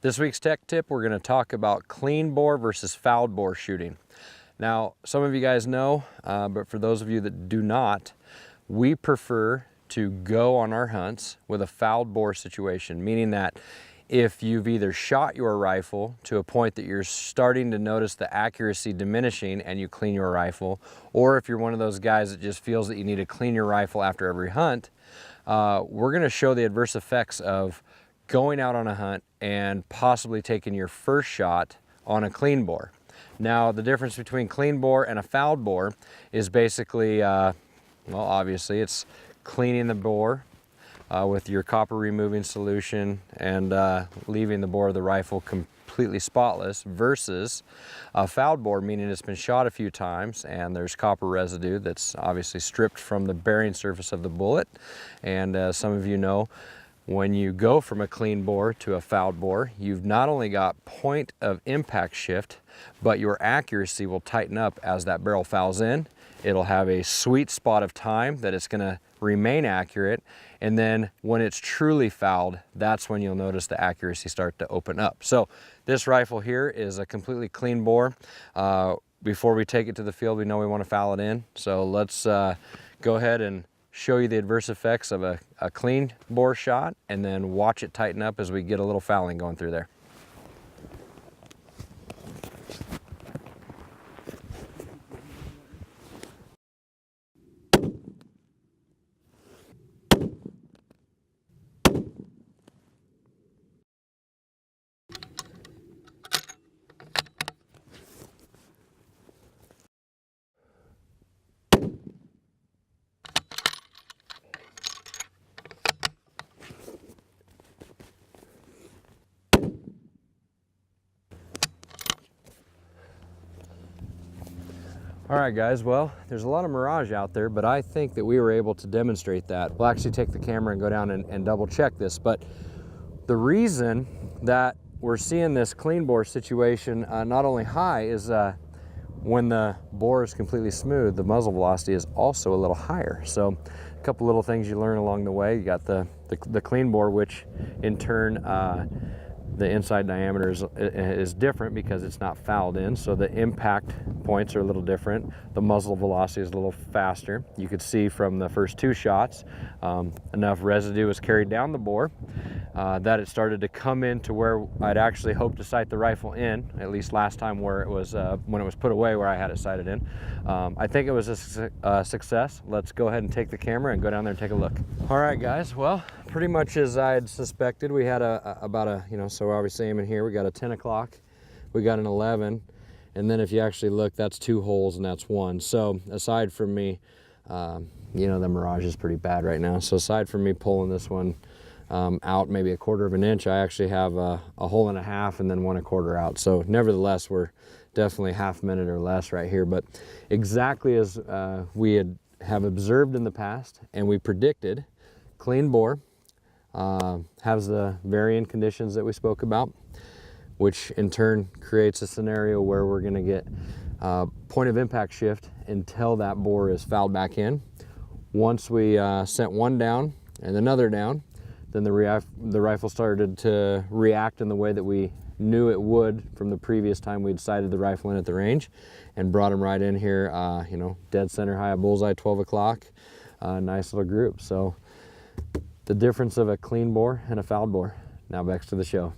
This week's tech tip, we're going to talk about clean bore versus fouled bore shooting. Now, some of you guys know, but for those of you that do not, we prefer to go on our hunts with a fouled bore situation, meaning that if you've either shot your rifle to a point that you're starting to notice the accuracy diminishing and you clean your rifle, or if you're one of those guys that just feels that you need to clean your rifle after every hunt, we're going to show the adverse effects of going out on a hunt and possibly taking your first shot on a clean bore. Now, the difference between clean bore and a fouled bore is basically, well, obviously it's cleaning the bore with your copper removing solution and leaving the bore of the rifle completely spotless, versus a fouled bore, meaning it's been shot a few times and there's copper residue that's obviously stripped from the bearing surface of the bullet. And as some of you know, when you go from a clean bore to a fouled bore, you've not only got point of impact shift, but your accuracy will tighten up as that barrel fouls in. It'll have a sweet spot of time that it's gonna remain accurate. And then when it's truly fouled, that's when you'll notice the accuracy start to open up. So this rifle here is a completely clean bore. Before we take it to the field, we know we wanna foul it in. So let's go ahead and show you the adverse effects of a clean bore shot, and then watch it tighten up as we get a little fouling going through there. All right, guys, well, there's a lot of mirage out there, but I think that we were able to demonstrate that. We'll actually take the camera and go down and double check this. But the reason that we're seeing this clean bore situation not only high is when the bore is completely smooth, the muzzle velocity is also a little higher. So a couple little things you learn along the way. You got the clean bore, which in turn, the inside diameter is different because it's not fouled in, so the impact points are a little different. The muzzle velocity is a little faster. You could see from the first two shots, enough residue was carried down the bore that it started to come into where I'd actually hoped to sight the rifle in, at least last time where it was, when it was put away where I had it sighted in. I think it was a success. Let's go ahead and take the camera and go down there and take a look. All right, guys, well, pretty much as I had suspected, we had about a, so we're obviously aiming here, we got a 10 o'clock, we got an 11, and then if you actually look, that's 2 holes and that's 1. So aside from me, the mirage is pretty bad right now. So aside from me pulling this one out maybe a 1/4 of an inch, I actually have a 1.5 holes and then 1 1/4 out. So nevertheless, we're definitely half minute or less right here, but exactly as we have observed in the past and we predicted, clean bore has the varying conditions that we spoke about, which in turn creates a scenario where we're going to get point of impact shift until that bore is fouled back in. Once we sent one down and another down, then the rifle started to react in the way that we knew it would from the previous time we'd sighted the rifle in at the range, and brought him right in here, dead center high, a bullseye, 12 o'clock, nice little group. So the difference of a clean bore and a fouled bore. Now back to the show.